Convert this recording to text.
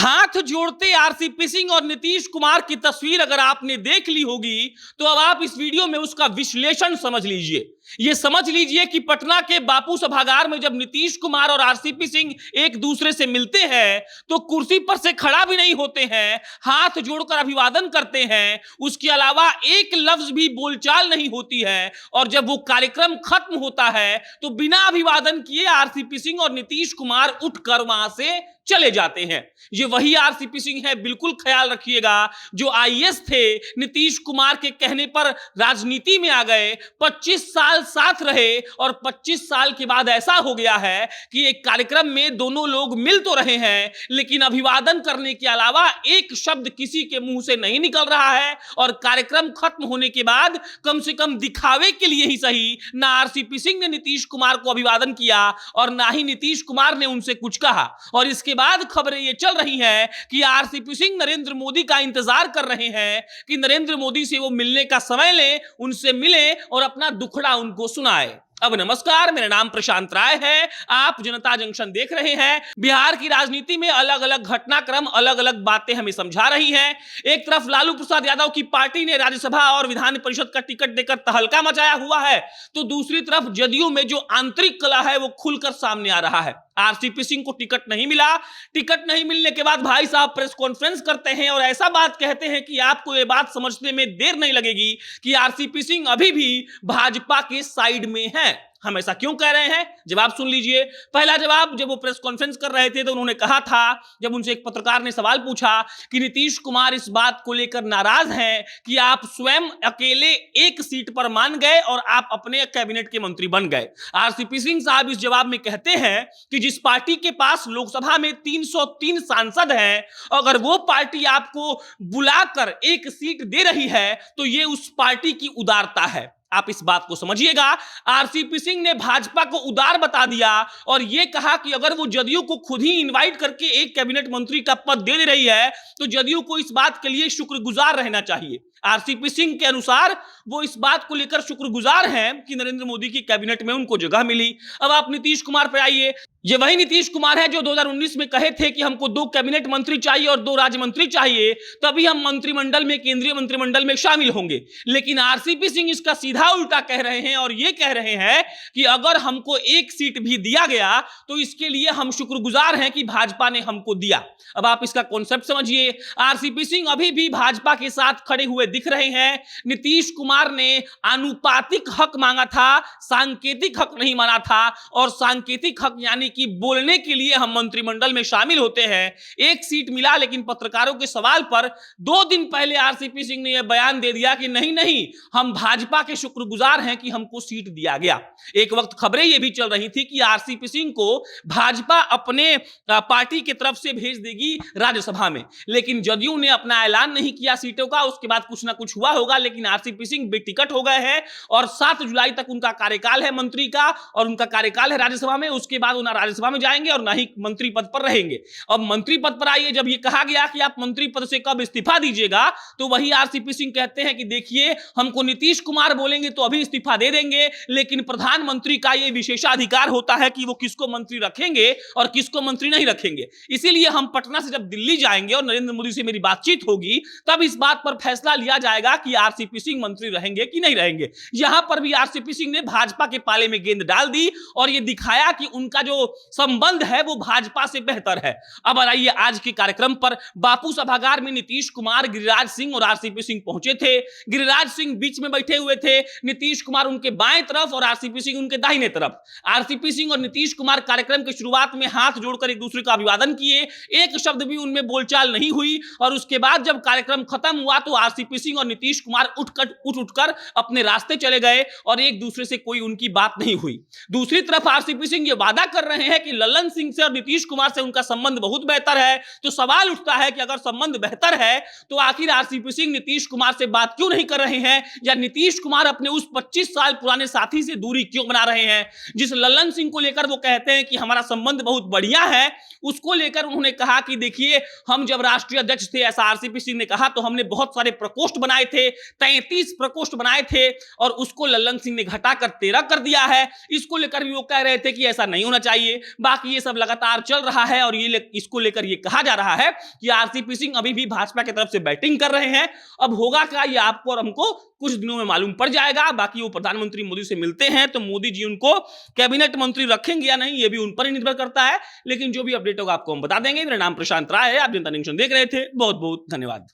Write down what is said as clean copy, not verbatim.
हाथ जोड़ते आरसीपी सिंह और नीतीश कुमार की तस्वीर अगर आपने देख ली होगी तो अब आप इस वीडियो में उसका विश्लेषण समझ लीजिए। ये समझ लीजिए कि पटना के बापू सभागार में जब नीतीश कुमार और आरसीपी सिंह एक दूसरे से मिलते हैं तो कुर्सी पर से खड़ा भी नहीं होते हैं, हाथ जोड़कर अभिवादन करते हैं, उसके अलावा एक लफ्ज भी बोलचाल नहीं होती है। और जब वो कार्यक्रम खत्म होता है तो बिना अभिवादन किए आरसीपी सिंह और नीतीश कुमार उठकर वहां से चले जाते हैं। ये वही आरसीपी सिंह है, बिल्कुल ख्याल रखिएगा, जो आईएएस थे, नीतीश कुमार के कहने पर राजनीति में आ गए, 25 साल साथ रहे और 25 साल के बाद ऐसा हो गया है कि एक कार्यक्रम में दोनों लोग मिल तो रहे हैं लेकिन अभिवादन करने के अलावा एक शब्द किसी के मुंह से नहीं निकल रहा है। और कार्यक्रम खत्म होने के बाद कम से कम दिखावे के लिए ही सही, ना आरसीपी सिंह ने नीतीश कुमार को अभिवादन किया और ना ही नीतीश कुमार ने उनसे कुछ कहा। और इसके बाद खबरें ये चल रही हैं कि आरसीपी सिंह नरेंद्र मोदी का इंतजार कर रहे हैं कि नरेंद्र मोदी से वो मिलने का समय लें, उनसे मिले और अपना दुखड़ा उनको सुनाए। अब नमस्कार, मेरा नाम प्रशांत राय है, आप जनता जंक्शन देख रहे हैं। बिहार की राजनीति में अलग अलग घटनाक्रम, अलग अलग बातें हमें समझा रही हैं। एक तरफ लालू प्रसाद यादव की पार्टी ने राज्यसभा और विधान परिषद का टिकट देकर तहलका मचाया हुआ है, तो दूसरी तरफ जदयू में जो आंतरिक कला है वो खुलकर सामने आ रहा है। आरसीपी सिंह को टिकट नहीं मिला, टिकट नहीं मिलने के बाद भाई साहब प्रेस कॉन्फ्रेंस करते हैं और ऐसा बात कहते हैं कि आपको ये बात समझने में देर नहीं लगेगी कि आरसीपी सिंह अभी भी भाजपा के साइड में है। हम ऐसा क्यों कह रहे हैं, जवाब सुन लीजिए। पहला जवाब, जब वो प्रेस कॉन्फ्रेंस कर रहे थे तो उन्होंने कहा था, जब उनसे एक पत्रकार ने सवाल पूछा कि नीतीश कुमार इस बात को लेकर नाराज हैं कि आप स्वयं अकेले एक सीट पर मान गए और आप अपने कैबिनेट के मंत्री बन गए। आरसीपी सिंह साहब इस जवाब में कहते हैं कि जिस पार्टी के पास लोकसभा में 303 सांसद हैं, अगर वो पार्टी आपको बुलाकर एक सीट दे रही है तो ये उस पार्टी की उदारता है। आप इस बात को समझिएगा। आरसीपी सिंह ने भाजपा को उदार बता दिया और यह कहा कि अगर वो जदयू को खुद ही इनवाइट करके एक कैबिनेट मंत्री का पद दे रही है तो जदयू को इस बात के लिए शुक्रगुजार रहना चाहिए। आरसीपी सिंह के अनुसार वो इस बात को लेकर शुक्रगुजार हैं कि नरेंद्र मोदी की कैबिनेट में उनको जगह मिली। अब आप नीतीश कुमार पर आइए। ये वही नीतीश कुमार है जो 2019 में कहे थे कि हमको 2 कैबिनेट मंत्री चाहिए और 2 राज्य मंत्री चाहिए, तभी हम मंत्रिमंडल में, केंद्रीय मंत्रिमंडल में शामिल होंगे। लेकिन आरसीपी सिंह इसका सीधा उल्टा कह रहे हैं और ये कह रहे हैं कि अगर हमको एक सीट भी दिया गया तो इसके लिए हम शुक्रगुजार हैं कि भाजपा ने हमको दिया। अब आप इसका कॉन्सेप्ट समझिए। आरसीपी सिंह अभी भी भाजपा के साथ खड़े हुए दिख रहे हैं। नीतीश कुमार ने आनुपातिक हक मांगा था, सांकेतिक हक नहीं माना था। और सांकेतिक हक यानी कि बोलने के लिए हम मंत्रिमंडल में शामिल होते हैं, एक सीट मिला, लेकिन पत्रकारों के सवाल पर 2 दिन पहले आरसीपी सिंह ने यह बयान दे दिया कि नहीं नहीं, हम भाजपा के शुक्रगुजार हैं कि हमको सीट दिया गया। एक वक्त खबरें यह भी चल रही थी कि आरसीपी सिंह को भाजपा अपने पार्टी की तरफ से भेज देगी राज्यसभा में, लेकिन जदयू ने अपना ऐलान नहीं किया सीटों का। उसके बाद कुछ ना कुछ हुआ होगा, लेकिन आरसीपी सिंह बेटिकट हो गए हैं और 7 जुलाई तक उनका कार्यकाल है मंत्री का और उनका कार्यकाल है राज्यसभा में। उसके बाद उन्हें राज्यसभा में जाएंगे और ना ही मंत्री पद पर रहेंगे। अब मंत्री पद पर आइए, जब ये कहा गया कि आप मंत्री पद से कब इस्तीफा दीजिएगा तो वही आरसीपी सिंह कहते हैं कि देखिए, हमको नीतीश कुमार बोलेंगे तो अभी इस्तीफा दे देंगे, लेकिन प्रधानमंत्री का यह विशेषाधिकार होता है कि वो किसको मंत्री रखेंगे और किसको मंत्री नहीं रखेंगे। इसीलिए हम पटना से जब दिल्ली जाएंगे और नरेंद्र मोदी से मेरी बातचीत होगी तब इस बात पर फैसला लिया जाएगा कि आरसीपी सिंह मंत्री रहेंगे कि नहीं रहेंगे। यहां पर भी आरसीपी सिंह ने भाजपा के पाले में गेंद डाल दी और यह दिखाया कि उनका जो संबंध है वो भाजपा से बेहतर है। अब आइए आज के कार्यक्रम पर। बापू सभागार में नीतीश कुमार, गिरिराज सिंह और आरसीपी सिंह पहुंचे थे। गिरिराज सिंह बीच में बैठे हुए थे, नीतीश कुमार उनके बाएं तरफ और आरसीपी सिंह उनके दाहिने तरफ। आरसीपी सिंह और नीतीश कुमार कार्यक्रम की शुरुआत में हाथ जोड़कर एक दूसरे का अभिवादन किए, एक शब्द भी उनमें बोलचाल नहीं हुई। और उसके बाद जब कार्यक्रम खत्म हुआ तो आरसीपी सिंह और नीतीश कुमार उठकर अपने रास्ते चले गए और एक दूसरे से कोई उनकी बात नहीं हुई। दूसरी तरफ आरसीपी सिंह ये वादा कर रहे हैं कि लल्लन सिंह से और नीतीश कुमार से उनका संबंध बहुत बेहतर है। तो सवाल उठता है कि अगर संबंध बेहतर है तो आखिर आरसीपी सिंह नीतीश कुमार से बात क्यों नहीं कर रहे हैं, या नीतीश कुमार अपने उस 25 साल पुराने साथी से दूरी क्यों बना रहे हैं। जिस लल्लन सिंह को लेकर वो कहते हैं कि हमारा संबंध बहुत बढ़िया है, उसको लेकर उन्होंने कहा कि देखिए, हम जब राष्ट्रीय अध्यक्ष थे, ऐसा आरसीपी सिंह ने कहा, तो हमने बहुत सारे प्रकोष्ठ बनाए थे, 33 प्रकोष्ठ बनाए थे, और उसको लल्लन सिंह ने घटाकर 13 कर दिया है। इसको लेकर भी वो कह रहे थे कि ऐसा नहीं होना चाहिए। बाकी ये सब लगातार चल रहा है, और इसको लेकर ये कहा जा रहा है कि आरसीपी सिंह अभी भी भाजपा की तरफ से बैटिंग कर रहे हैं। अब होगा क्या, ये आपको और हमको कुछ दिनों में मालूम पड़ जाएगा। बाकी वो प्रधानमंत्री मोदी से मिलते हैं तो मोदी जी उनको कैबिनेट मंत्री रखेंगे या नहीं, ये भी उन पर ही निर्भर करता है। लेकिन जो भी अपडेट होगा आपको हम बता देंगे। मेरा नाम प्रशांत राय है, आप जनता न्यूज़ देख रहे थे। बहुत बहुत धन्यवाद।